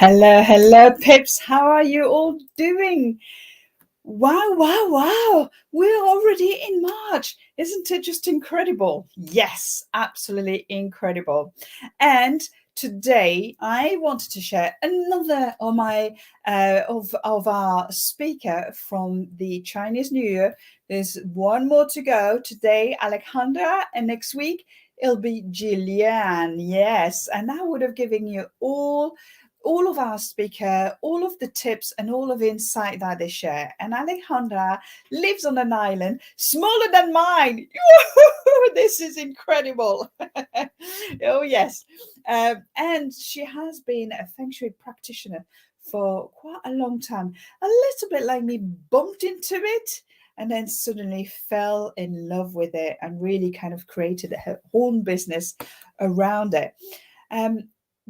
Hello, hello, Pips. How are you all doing? Wow, wow, wow. We're already in March. Isn't it just incredible? Yes, absolutely incredible. And today I wanted to share another of my of our speaker from the Chinese New Year. There's one more to go. Today, Alejandra, and next week it'll be Gillian. Yes, and I would have given you all of our speaker, all of the tips and all of the insight that they share. And Alejandra lives on an island smaller than mine. This is incredible. Oh, yes. And she has been a Feng Shui practitioner for quite a long time. A little bit like me, bumped into it and then suddenly fell in love with it and really kind of created her own business around it.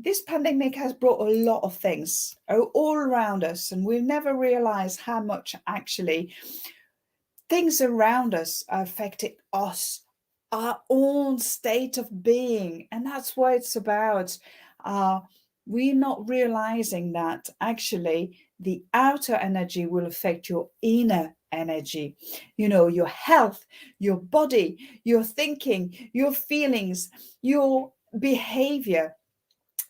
This pandemic has brought a lot of things all around us, and we never realize how much actually things around us are affecting us, our own state of being. And that's what it's about. We're not realizing that actually the outer energy will affect your inner energy, your health, your body, your thinking, your feelings, your behavior.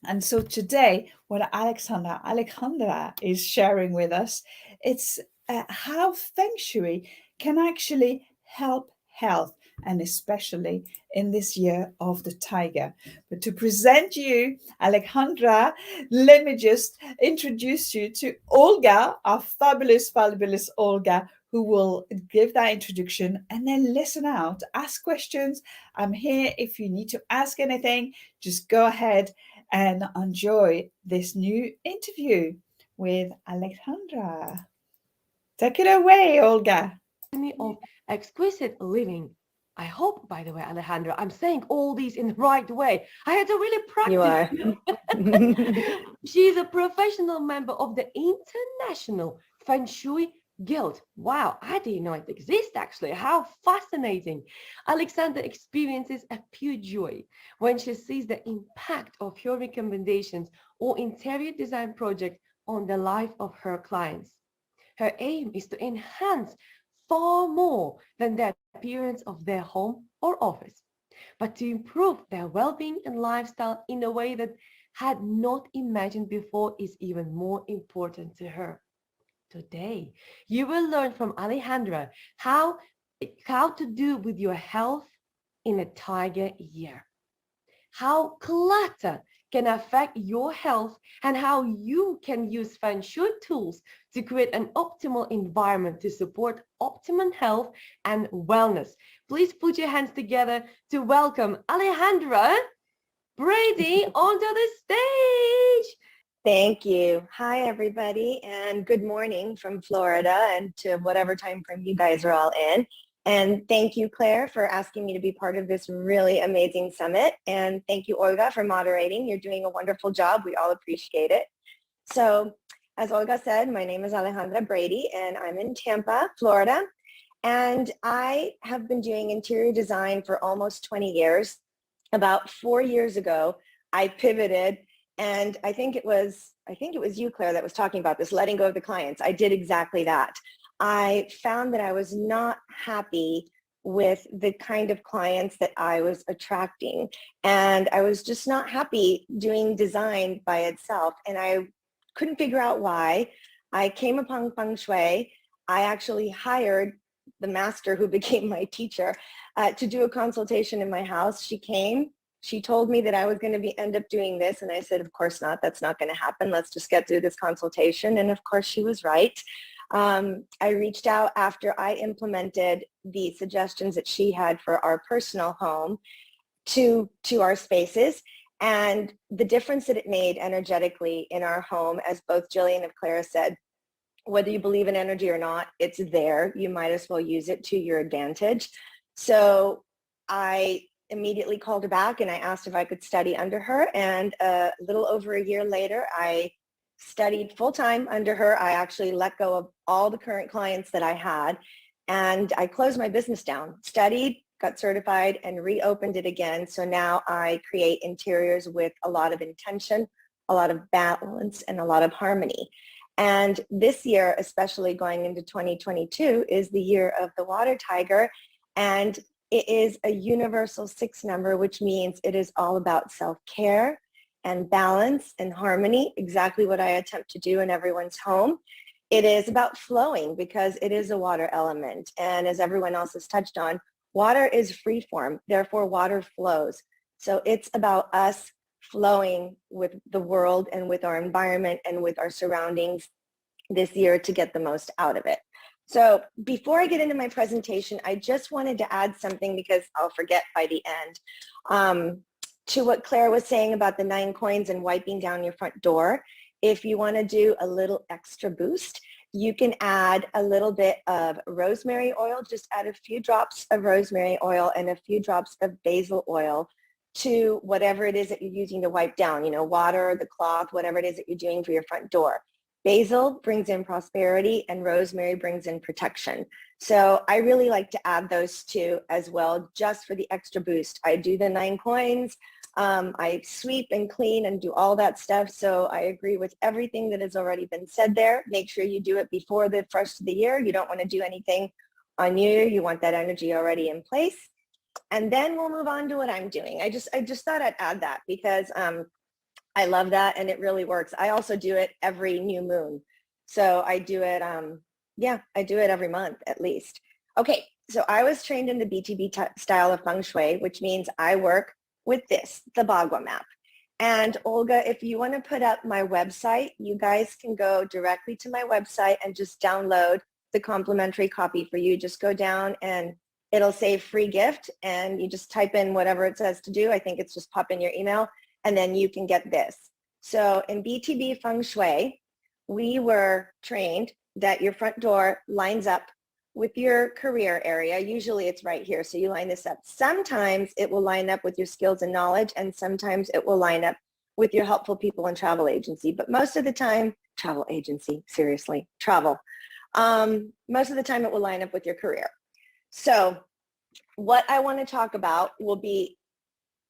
And so today, what Alejandra is sharing with us, it's how Feng Shui can actually help health, and especially in this year of the tiger. But to present you, Alejandra, let me just introduce you to Olga, our fabulous Olga, who will give that introduction and then listen out, ask questions. I'm here if you need to ask anything, just go ahead and enjoy this new interview with Alejandra. Take it away, Olga. Of exquisite living. I hope, by the way, Alejandra, I'm saying all these in the right way. I had to really You practice. are. She's a professional member of the International Feng Shui Guild. Wow, I didn't know it exists actually. How fascinating. Alexandra experiences a pure joy when she sees the impact of her recommendations or interior design project on the life of her clients. Her aim is to enhance far more than the appearance of their home or office, but to improve their well-being and lifestyle in a way that had not imagined before is even more important to her. Today, you will learn from Alejandra how to do with your health in a tiger year, how clutter can affect your health, and how you can use Feng Shui tools to create an optimal environment to support optimum health and wellness. Please put your hands together to welcome Alejandra Brady onto the stage. Thank you. Hi, everybody, and good morning from Florida and to whatever time frame you guys are all in. And thank you, Claire, for asking me to be part of this really amazing summit. And thank you, Olga, for moderating. You're doing a wonderful job. We all appreciate it. So as Olga said, my name is Alejandra Brady, and I'm in Tampa, Florida. And I have been doing interior design for almost 20 years. About 4 years ago, I pivoted, and I think it was you, Claire, that was talking about this, letting go of the clients. I did exactly that. I found that I was not happy with the kind of clients that I was attracting, and I was just not happy doing design by itself, and I couldn't figure out why. I came upon Feng Shui. I actually hired the master who became my teacher to do a consultation in my house. She came, she told me that I was going to end up doing this. And I said, of course not, that's not going to happen. Let's just get through this consultation. And of course she was right. I reached out after I implemented the suggestions that she had for our personal home to our spaces. And the difference that it made energetically in our home, as both Jillian and Clara said, whether you believe in energy or not, it's there. You might as well use it to your advantage. So I immediately called her back and I asked if I could study under her. And a little over a year later, I studied full-time under her. I actually let go of all the current clients that I had, and I closed my business down, studied, got certified, and reopened it again. So now I create interiors with a lot of intention, a lot of balance, and a lot of harmony. And this year, especially going into 2022, is the year of the water tiger. And it is a universal 6 number, which means it is all about self-care and balance and harmony, exactly what I attempt to do in everyone's home. It is about flowing because it is a water element. And as everyone else has touched on, water is free form, therefore water flows. So it's about us flowing with the world and with our environment and with our surroundings this year to get the most out of it. So before I get into my presentation, I just wanted to add something because I'll forget by the end. To what Claire was saying about the 9 coins and wiping down your front door, if you want to do a little extra boost, you can add a little bit of rosemary oil, just add a few drops of rosemary oil and a few drops of basil oil to whatever it is that you're using to wipe down, you know, water, the cloth, whatever it is that you're doing for your front door. Basil brings in prosperity and rosemary brings in protection. So I really like to add those two as well, just for the extra boost. I do the 9 coins. I sweep and clean and do all that stuff. So I agree with everything that has already been said there. Make sure you do it before the first of the year. You don't want to do anything on New Year. You want that energy already in place. And then we'll move on to what I'm doing. I just thought I'd add that because I love that and it really works. I also do it every new moon. So I do it, I do it every month at least. Okay, so I was trained in the BTB style of Feng Shui, which means I work with this, the Bagua map. And Olga, if you want to put up my website, you guys can go directly to my website and just download the complimentary copy for you. Just go down and it'll say free gift and you just type in whatever it says to do. I think it's just pop in your email and then you can get this. So in BTB Feng Shui, we were trained that your front door lines up with your career area. Usually it's right here, so you line this up. Sometimes it will line up with your skills and knowledge, and sometimes it will line up with your helpful people and travel agency. But most of the time, travel agency, seriously, travel. Most of the time it will line up with your career. So what I want to talk about will be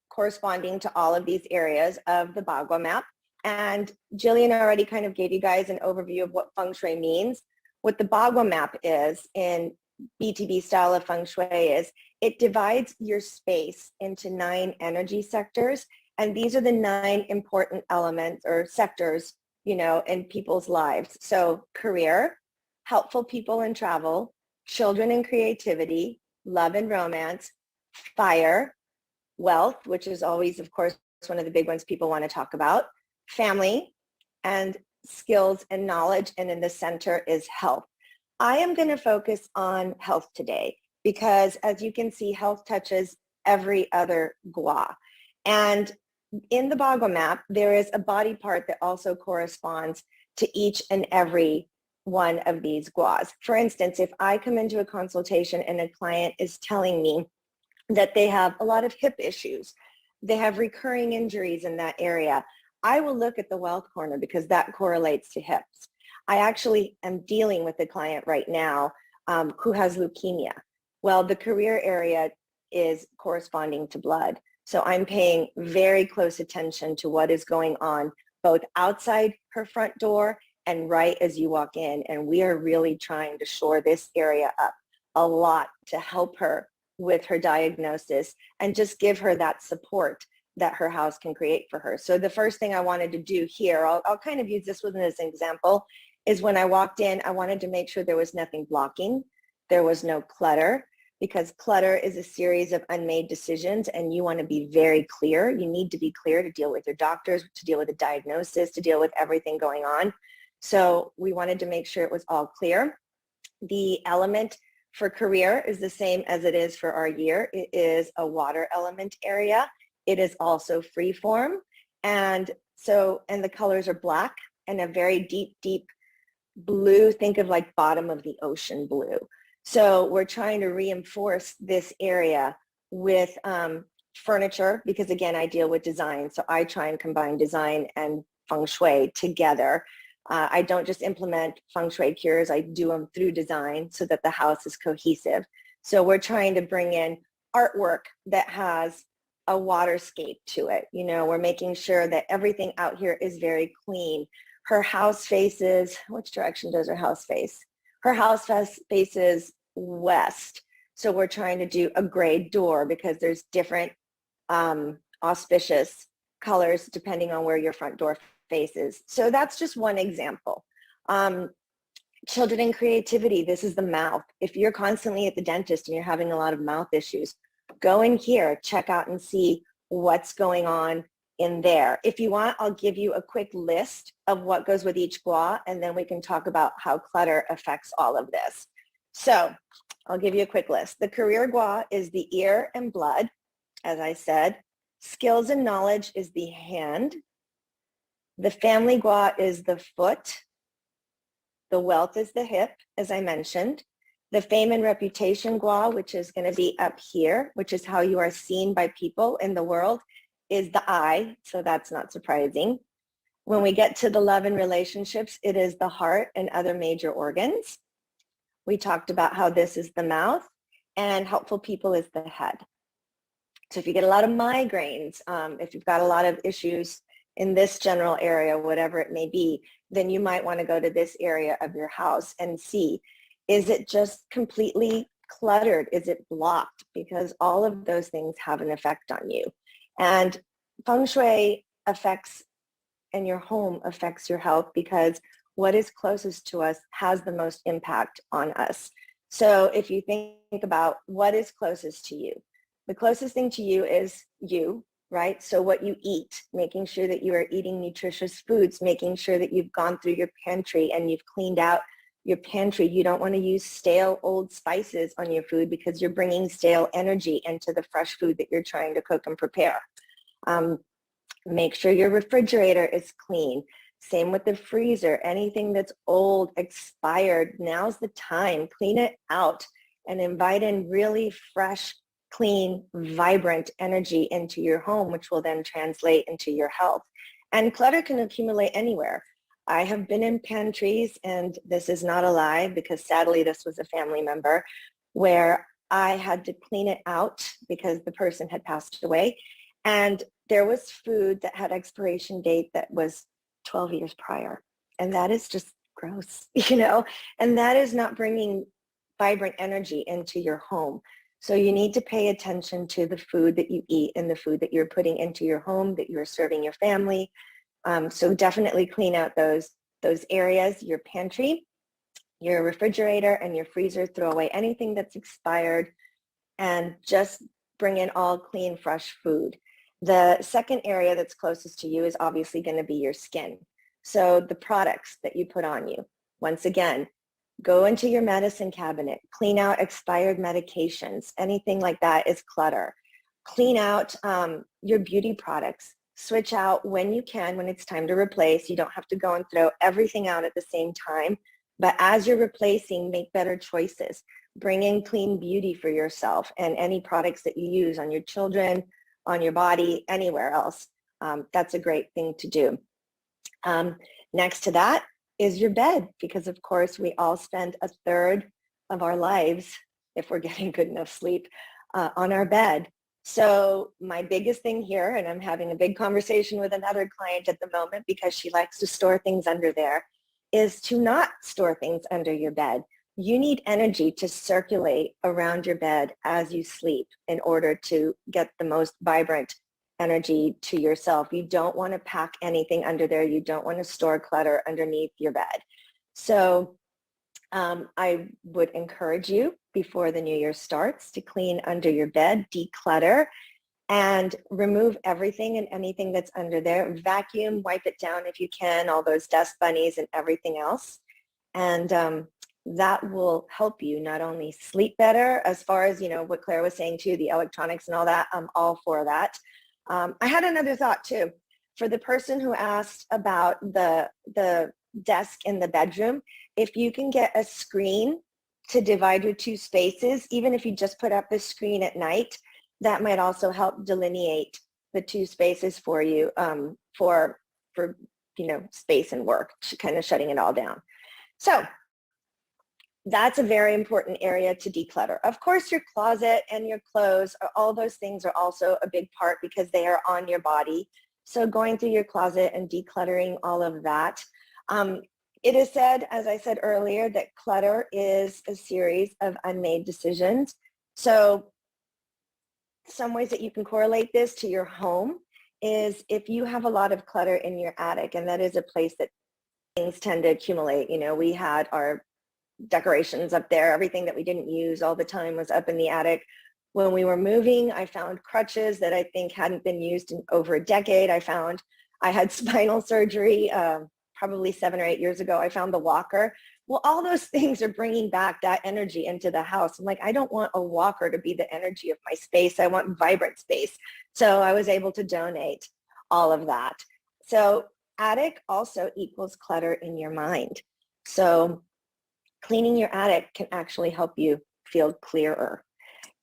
corresponding to all of these areas of the Bagua map. And Jillian already kind of gave you guys an overview of what Feng Shui means. What the Bagua map is in BTB style of Feng Shui is it divides your space into 9 energy sectors. And these are the 9 important elements or sectors, you know, in people's lives. So career, helpful people and travel, children and creativity, love and romance, fire, wealth, which is always, of course, one of the big ones people want to talk about, family, and skills and knowledge, and in the center is health. I am going to focus on health today because, as you can see, health touches every other gua. And in the Bagua map, there is a body part that also corresponds to each and every one of these guas. For instance, if I come into a consultation and a client is telling me that they have a lot of hip issues, they have recurring injuries in that area, I will look at the wealth corner because that correlates to hips. I actually am dealing with a client right now who has leukemia. Well, the career area is corresponding to blood. So I'm paying very close attention to what is going on both outside her front door and right as you walk in. And we are really trying to shore this area up a lot to help her with her diagnosis and just give her that support that her house can create for her. So the first thing I wanted to do here, I'll kind of use this one as an example, is when I walked in, I wanted to make sure there was nothing blocking. There was no clutter, because clutter is a series of unmade decisions and you want to be very clear. You need to be clear to deal with your doctors, to deal with the diagnosis, to deal with everything going on. So we wanted to make sure it was all clear. The element for career is the same as it is for our year. It is a water element area. It is also free form. And the colors are black and a very deep, deep blue. Think of like bottom of the ocean blue. So we're trying to reinforce this area with furniture because, again, I deal with design. So I try and combine design and Feng Shui together. I don't just implement Feng Shui cures. I do them through design so that the house is cohesive. So we're trying to bring in artwork that has a waterscape to it. You know, we're making sure that everything out here is very clean. Her house faces, which direction does her house face? Her house faces west. So we're trying to do a gray door because there's different auspicious colors depending on where your front door faces. So that's just one example. Children and creativity, this is the mouth. If you're constantly at the dentist and you're having a lot of mouth issues, go in here, check out and see what's going on in there. If you want, I'll give you a quick list of what goes with each gua, and then we can talk about how clutter affects all of this. So I'll give you a quick list. The career gua is the ear and blood, as I said. Skills and knowledge is the hand. The family gua is the foot. The wealth is the hip, as I mentioned. The fame and reputation gua, which is going to be up here, which is how you are seen by people in the world, is the eye. So that's not surprising. When we get to the love and relationships, it is the heart and other major organs. We talked about how this is the mouth, and helpful people is the head. So if you get a lot of migraines, if you've got a lot of issues in this general area, whatever it may be, then you might want to go to this area of your house and see, is it just completely cluttered? Is it blocked? Because all of those things have an effect on you. And Feng Shui affects, and your home affects your health, because what is closest to us has the most impact on us. So if you think about what is closest to you, the closest thing to you is you, right? So what you eat, making sure that you are eating nutritious foods, making sure that you've gone through your pantry and you've cleaned out your pantry. You don't want to use stale old spices on your food because you're bringing stale energy into the fresh food that you're trying to cook and prepare. Make sure your refrigerator is clean. Same with the freezer. Anything that's old, expired, now's the time. Clean it out and invite in really fresh, clean, vibrant energy into your home, which will then translate into your health. And clutter can accumulate anywhere. I have been in pantries, and this is not a lie because sadly this was a family member, where I had to clean it out because the person had passed away. And there was food that had expiration date that was 12 years prior. And that is just gross, you know, and that is not bringing vibrant energy into your home. So you need to pay attention to the food that you eat and the food that you're putting into your home, that you're serving your family. So definitely clean out those areas, your pantry, your refrigerator, and your freezer. Throw away anything that's expired and just bring in all clean, fresh food. The second area that's closest to you is obviously going to be your skin. So the products that you put on you, once again, go into your medicine cabinet, clean out expired medications. Anything like that is clutter. Clean out your beauty products. Switch out when you can, when it's time to replace. You don't have to go and throw everything out at the same time. But as you're replacing, make better choices. Bring in clean beauty for yourself and any products that you use on your children, on your body, anywhere else. That's a great thing to do. Next to that is your bed, because of course we all spend a third of our lives, if we're getting good enough sleep, on our bed. So my biggest thing here, and I'm having a big conversation with another client at the moment because she likes to store things under there, is to not store things under your bed. You need energy to circulate around your bed as you sleep in order to get the most vibrant energy to yourself. You don't want to pack anything under there. You don't want to store clutter underneath your bed. So I would encourage you before the new year starts to clean under your bed, declutter, and remove everything and anything that's under there. Vacuum, wipe it down if you can, all those dust bunnies and everything else. And that will help you not only sleep better, as far as, you know, what Claire was saying too, the electronics and all that. I'm all for that. I had another thought too. For the person who asked about the desk in the bedroom, if you can get a screen to divide your two spaces, even if you just put up the screen at night, that might also help delineate the two spaces for you, for you know, space and work, kind of shutting it all down. So that's a very important area to declutter. Of course, your closet and your clothes, all those things are also a big part because they are on your body. So going through your closet and decluttering all of that. It is said, as I said earlier, that clutter is a series of unmade decisions. So some ways that you can correlate this to your home is if you have a lot of clutter in your attic, and that is a place that things tend to accumulate. You know, we had our decorations up there. Everything that we didn't use all the time was up in the attic. When we were moving, I found crutches that I think hadn't been used in over a decade. I had spinal surgery probably 7 or 8 years ago. I found the walker. Well, all those things are bringing back that energy into the house. I'm like, I don't want a walker to be the energy of my space. I want vibrant space. So I was able to donate all of that. So attic also equals clutter in your mind. So cleaning your attic can actually help you feel clearer.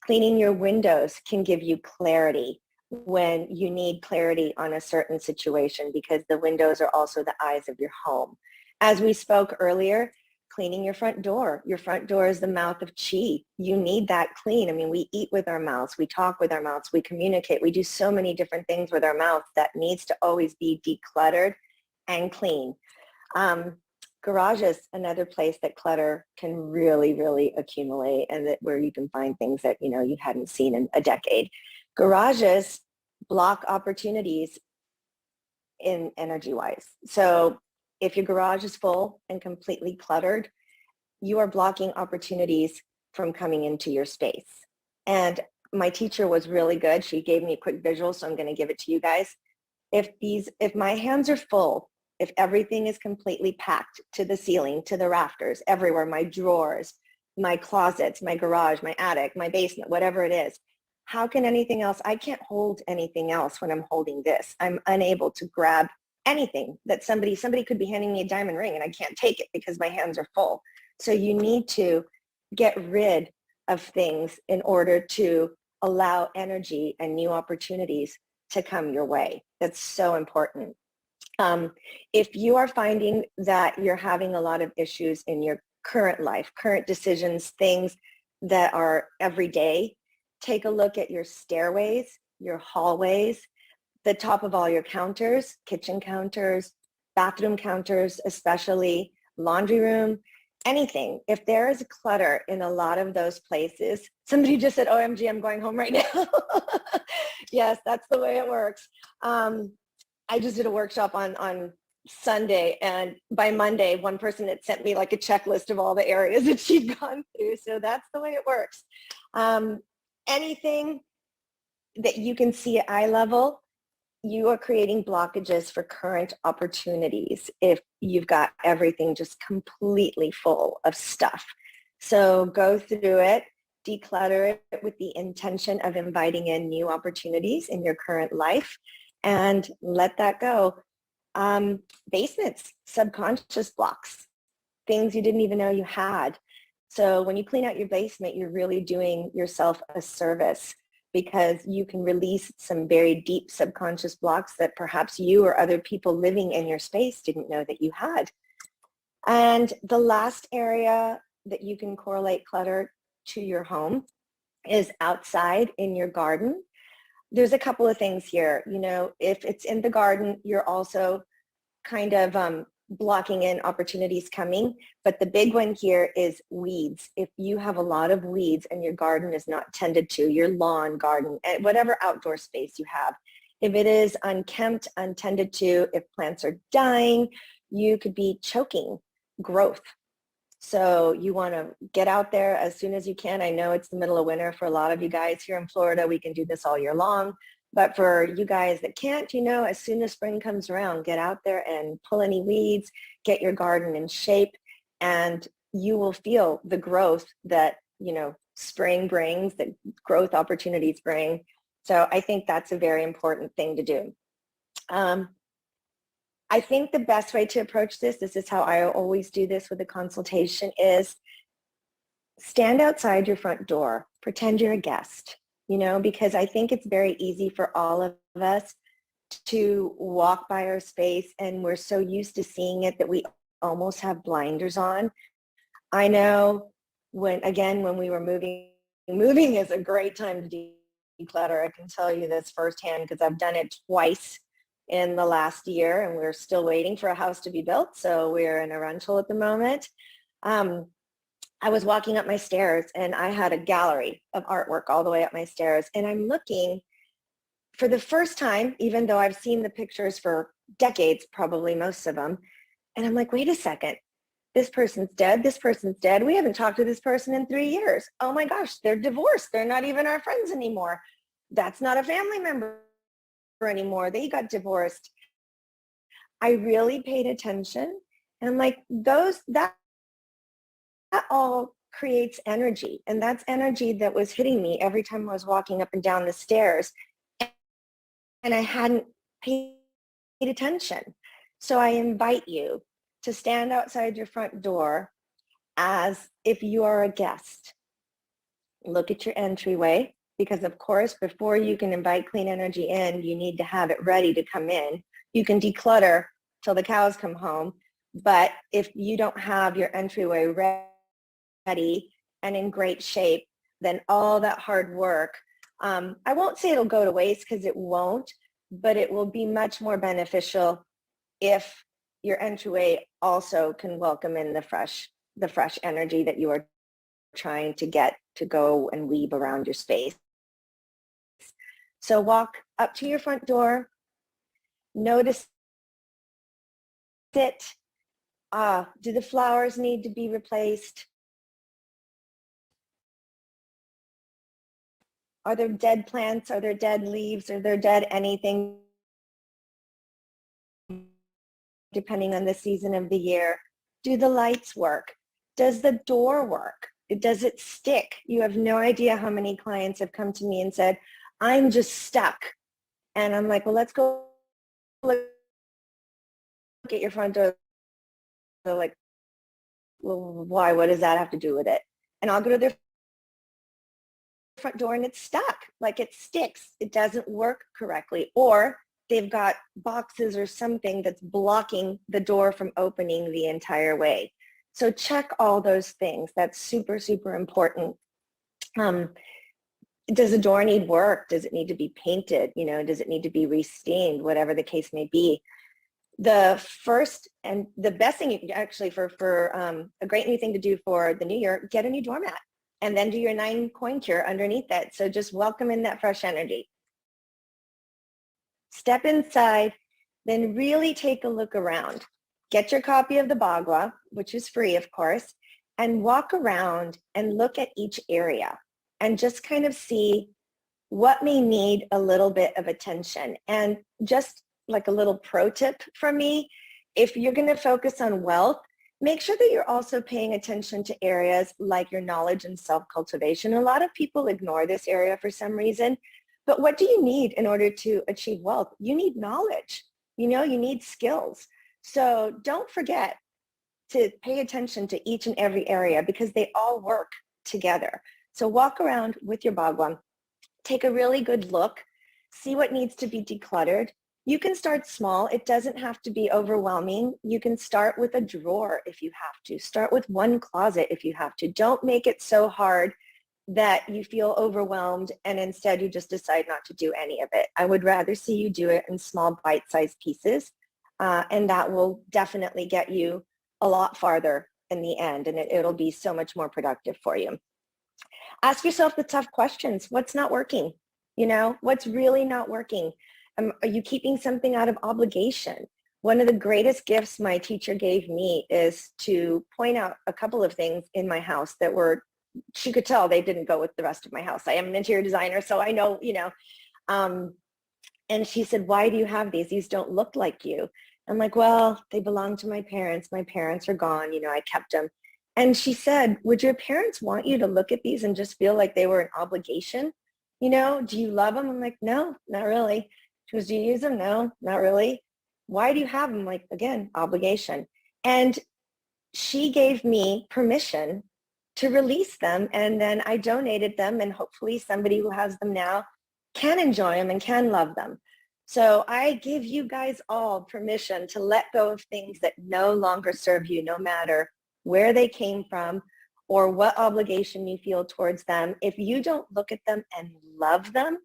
Cleaning your windows can give you clarity when you need clarity on a certain situation, because the windows are also the eyes of your home. As we spoke earlier, cleaning your front door. Your front door is the mouth of chi. You need that clean. I mean, we eat with our mouths, we talk with our mouths, we communicate, we do so many different things with our mouths that needs to always be decluttered and clean. Garages, another place that clutter can really, really accumulate, and that where you can find things that, you know, you hadn't seen in a decade. Garages block opportunities in energy-wise. So if your garage is full and completely cluttered, you are blocking opportunities from coming into your space. And my teacher was really good. She gave me a quick visual, so I'm going to give it to you guys. If my hands are full, if everything is completely packed to the ceiling, to the rafters, everywhere, my drawers, my closets, my garage, my attic, my basement, whatever it is, how can anything else? I can't hold anything else when I'm holding this. I'm unable to grab anything that somebody could be handing me a diamond ring and I can't take it because my hands are full. So you need to get rid of things in order to allow energy and new opportunities to come your way. That's so important. If you are finding that you're having a lot of issues in your current life, current decisions, things that are everyday, take a look at your stairways, your hallways, the top of all your counters, kitchen counters, bathroom counters, especially laundry room, anything. If there is clutter in a lot of those places, somebody just said, OMG, I'm going home right now. Yes, that's the way it works. I just did a workshop on Sunday, and by Monday, one person had sent me like a checklist of all the areas that she'd gone through. So that's the way it works. Anything that you can see at eye level, you are creating blockages for current opportunities if you've got everything just completely full of stuff. So go through it, declutter it with the intention of inviting in new opportunities in your current life, and let that go. Basements, subconscious blocks, things you didn't even know you had. So when you clean out your basement, you're really doing yourself a service, because you can release some very deep subconscious blocks that perhaps you or other people living in your space didn't know that you had. And the last area that you can correlate clutter to your home is outside in your garden. There's a couple of things here. You know, if it's in the garden, you're also kind of blocking in opportunities coming. But the big one here is weeds. If you have a lot of weeds and your garden is not tended to, your lawn, garden, and whatever outdoor space you have, if it is unkempt, untended to, if plants are dying, you could be choking growth. So you want to get out there as soon as you can. I know it's the middle of winter for a lot of you guys here in Florida. We can do this all year long. But for you guys that can't, you know, as soon as spring comes around, get out there and pull any weeds, get your garden in shape, and you will feel the growth that, you know, spring brings, that growth opportunities bring. So I think that's a very important thing to do. I think the best way to approach this is how I always do this with a consultation, is stand outside your front door, pretend you're a guest. You know, because I think it's very easy for all of us to walk by our space, and we're so used to seeing it that we almost have blinders on. I know when we were moving is a great time to declutter. I can tell you this firsthand because I've done it twice in the last year, and we're still waiting for a house to be built. So we're in a rental at the moment. I was walking up my stairs and I had a gallery of artwork all the way up my stairs. And I'm looking for the first time, even though I've seen the pictures for decades, probably most of them. And I'm like, wait a second, this person's dead. This person's dead. We haven't talked to this person in 3 years. Oh my gosh, they're divorced. They're not even our friends anymore. That's not a family member anymore. They got divorced. I really paid attention. And I'm like, that all creates energy. And that's energy that was hitting me every time I was walking up and down the stairs. And I hadn't paid attention. So I invite you to stand outside your front door as if you are a guest. Look at your entryway, because of course, before you can invite clean energy in, you need to have it ready to come in. You can declutter till the cows come home. But if you don't have your entryway ready and in great shape, then all that hard work, I won't say it'll go to waste, because it won't, but it will be much more beneficial if your entryway also can welcome in the fresh energy that you are trying to get to go and weave around your space. So walk up to your front door, notice it. Do the flowers need to be replaced? Are there dead plants? Are there dead leaves? Are there dead anything? Depending on the season of the year. Do the lights work? Does the door work? Does it stick? You have no idea how many clients have come to me and said, I'm just stuck. And I'm like, well, let's go look at your front door. They're like, well, why? What does that have to do with it? And I'll go to their front door and it's stuck. Like it sticks. It doesn't work correctly. Or they've got boxes or something that's blocking the door from opening the entire way. So check all those things. That's super, super important. Does the door need work? Does it need to be painted? You know, does it need to be restained? Whatever the case may be. The first and the best thing you can actually for a great new thing to do for the new year, get a new doormat and then do your 9 coin cure underneath it. So just welcome in that fresh energy. Step inside, then really take a look around. Get your copy of the Bagua, which is free, of course, and walk around and look at each area and just kind of see what may need a little bit of attention. And just like a little pro tip from me, if you're going to focus on wealth, make sure that you're also paying attention to areas like your knowledge and self-cultivation. A lot of people ignore this area for some reason. But what do you need in order to achieve wealth? You need knowledge. You know, you need skills. So don't forget to pay attention to each and every area because they all work together. So walk around with your Bhagwan, take a really good look, see what needs to be decluttered. You can start small. It doesn't have to be overwhelming. You can start with a drawer if you have to. Start with one closet if you have to. Don't make it so hard that you feel overwhelmed and instead you just decide not to do any of it. I would rather see you do it in small bite-sized pieces, and that will definitely get you a lot farther in the end, and it'll be so much more productive for you. Ask yourself the tough questions. What's not working? You know, what's really not working? Are you keeping something out of obligation? One of the greatest gifts my teacher gave me is to point out a couple of things in my house that were, she could tell they didn't go with the rest of my house. I am an interior designer, so I know, you know. And she said, why do you have these? These don't look like you. I'm like, well, they belong to my parents. My parents are gone. You know, I kept them. And she said, would your parents want you to look at these and just feel like they were an obligation? You know, do you love them? I'm like, no, not really. She goes, do you use them? No, not really. Why do you have them? Like, again, obligation. And she gave me permission to release them. And then I donated them, and hopefully somebody who has them now can enjoy them and can love them. So I give you guys all permission to let go of things that no longer serve you, no matter where they came from or what obligation you feel towards them, if you don't look at them and love them,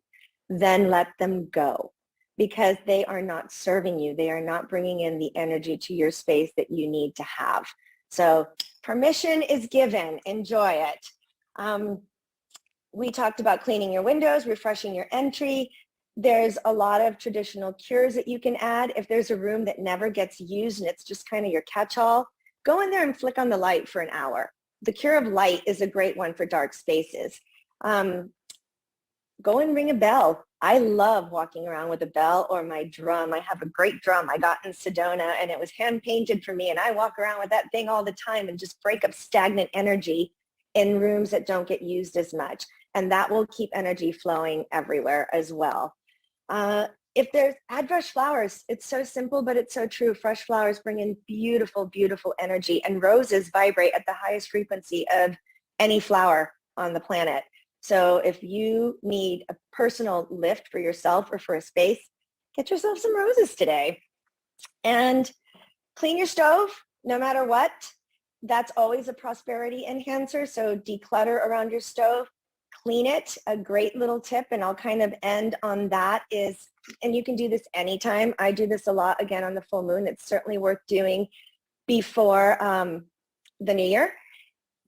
then let them go, because they are not serving you. They are not bringing in the energy to your space that you need to have. So permission is given. Enjoy it. We talked about cleaning your windows, refreshing your entry. There's a lot of traditional cures that you can add. If there's a room that never gets used and it's just kind of your catch-all, go in there and flick on the light for an hour. The cure of light is a great one for dark spaces. Go and ring a bell. I love walking around with a bell or my drum. I have a great drum I got in Sedona, and it was hand painted for me, and I walk around with that thing all the time and just break up stagnant energy in rooms that don't get used as much. And that will keep energy flowing everywhere as well. Add fresh flowers. It's so simple, but it's so true. Fresh flowers bring in beautiful, beautiful energy, and roses vibrate at the highest frequency of any flower on the planet. So if you need a personal lift for yourself or for a space, get yourself some roses today. And clean your stove no matter what. That's always a prosperity enhancer. So declutter around your stove, clean it. A great little tip, and I'll kind of end on that, is, and you can do this anytime. I do this a lot, again, on the full moon. It's certainly worth doing before the new year.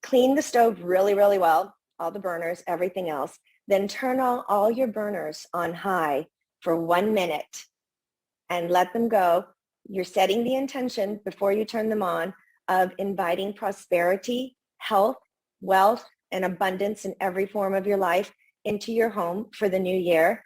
Clean the stove really, really well, all the burners, everything else. Then turn all your burners on high for 1 minute and let them go. You're setting the intention before you turn them on of inviting prosperity, health, wealth, and abundance in every form of your life into your home for the new year.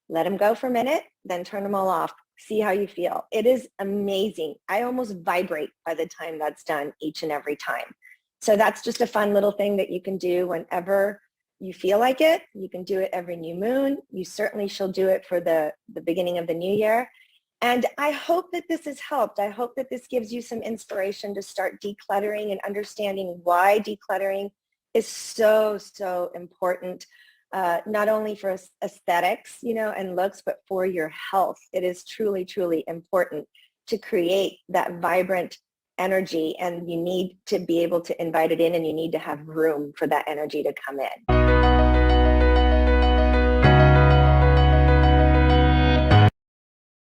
Let them go for a minute, then turn them all off. See how you feel. It is amazing. I almost vibrate by the time that's done each and every time. So that's just a fun little thing that you can do whenever you feel like it. You can do it every new moon. You certainly shall do it for the beginning of the new year. And I hope that this has helped. I hope that this gives you some inspiration to start decluttering and understanding why decluttering is so, so important, not only for aesthetics, and looks, but for your health. It is truly, truly important to create that vibrant energy, and you need to be able to invite it in, and you need to have room for that energy to come in.